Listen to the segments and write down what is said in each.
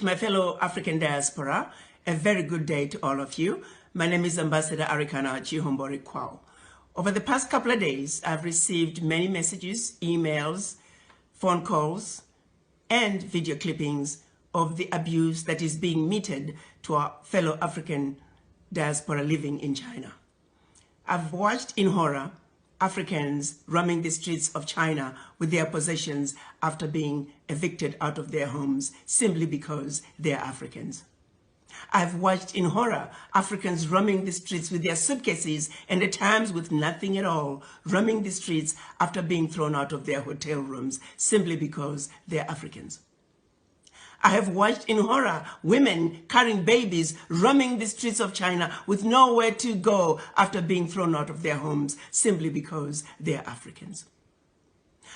To my fellow African diaspora, a very good day to all of you. My name is Ambassador Arikana Chihombori Kwao. Over the past couple of days, I've received many messages, emails, phone calls, and video clippings of the abuse that is being meted to our fellow African diaspora living in China. I've watched in horror Africans roaming the streets of China with their possessions after being evicted out of their homes simply because they're Africans. I've watched in horror Africans roaming the streets with their suitcases and at times with nothing at all, roaming the streets after being thrown out of their hotel rooms simply because they're Africans. I have watched in horror women carrying babies roaming the streets of China with nowhere to go after being thrown out of their homes simply because they are Africans.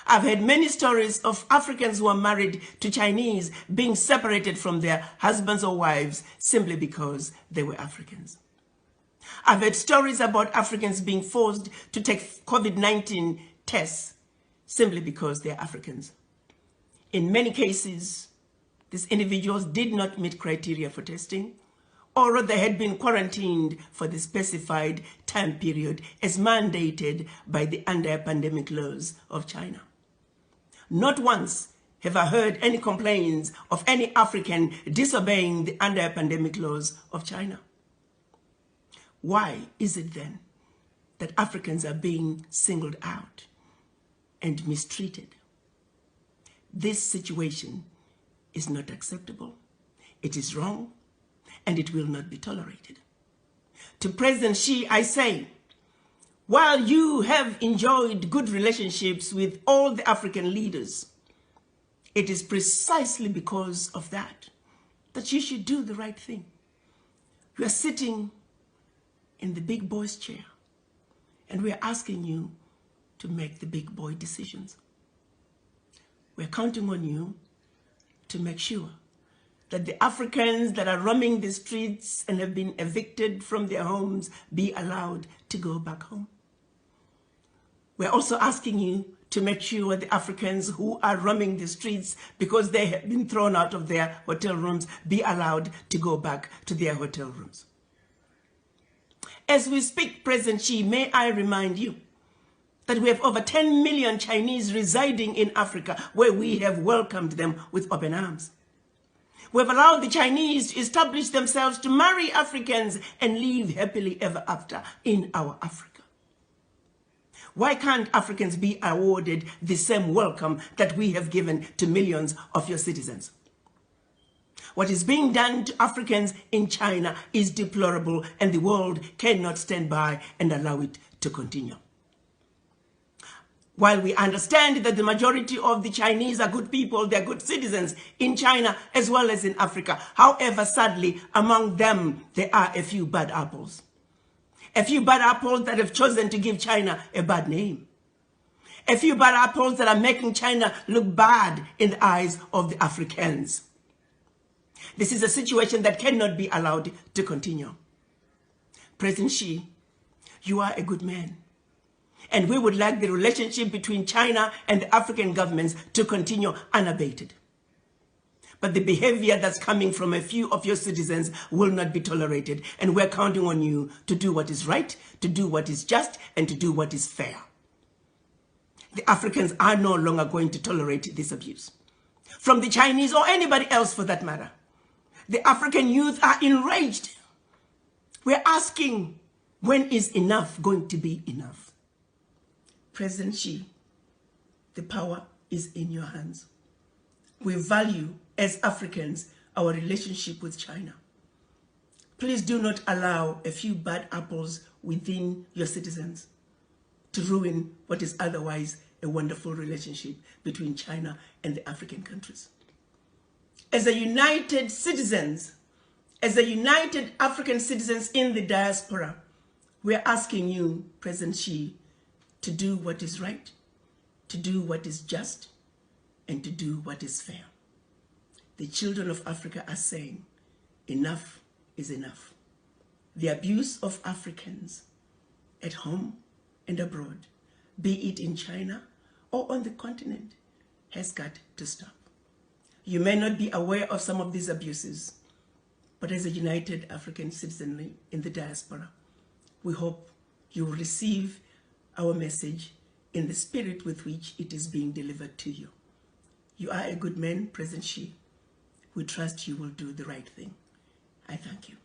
I've heard many stories of Africans who are married to Chinese being separated from their husbands or wives simply because they were Africans. I've heard stories about Africans being forced to take COVID-19 tests simply because they're Africans. In many cases, these individuals did not meet criteria for testing, or they had been quarantined for the specified time period as mandated by the anti-pandemic laws of China. Not once have I heard any complaints of any African disobeying the anti-pandemic laws of China. Why is it then that Africans are being singled out and mistreated? This situation is not acceptable. It is wrong, and it will not be tolerated. To President Xi, I say, while you have enjoyed good relationships with all the African leaders, it is precisely because of that you should do the right thing. You are sitting in the big boy's chair, and we are asking you to make the big boy decisions. We're counting on you to make sure that the Africans that are roaming the streets and have been evicted from their homes be allowed to go back home. We're also asking you to make sure the Africans who are roaming the streets because they have been thrown out of their hotel rooms be allowed to go back to their hotel rooms. As we speak, President Xi, may I remind you that we have over 10 million Chinese residing in Africa, where we have welcomed them with open arms. We have allowed the Chinese to establish themselves to marry Africans and live happily ever after in our Africa. Why can't Africans be awarded the same welcome that we have given to millions of your citizens? What is being done to Africans in China is deplorable, and the world cannot stand by and allow it to continue. While we understand that the majority of the Chinese are good people, they're good citizens in China as well as in Africa. However, sadly, among them, there are a few bad apples. A few bad apples that have chosen to give China a bad name. A few bad apples that are making China look bad in the eyes of the Africans. This is a situation that cannot be allowed to continue. President Xi, you are a good man. And we would like the relationship between China and the African governments to continue unabated. But the behavior that's coming from a few of your citizens will not be tolerated. And we're counting on you to do what is right, to do what is just, and to do what is fair. The Africans are no longer going to tolerate this abuse. From the Chinese or anybody else for that matter. The African youth are enraged. We're asking, when is enough going to be enough? President Xi, the power is in your hands. We value, as Africans, our relationship with China. Please do not allow a few bad apples within your citizens to ruin what is otherwise a wonderful relationship between China and the African countries. As a united citizens, as a united African citizens in the diaspora, we are asking you, President Xi, to do what is right, to do what is just, and to do what is fair. The children of Africa are saying, enough is enough. The abuse of Africans at home and abroad, be it in China or on the continent, has got to stop. You may not be aware of some of these abuses, but as a united African citizenry in the diaspora, we hope you will receive our message in the spirit with which it is being delivered to you. You are a good man, President Xi. We trust you will do the right thing. I thank you.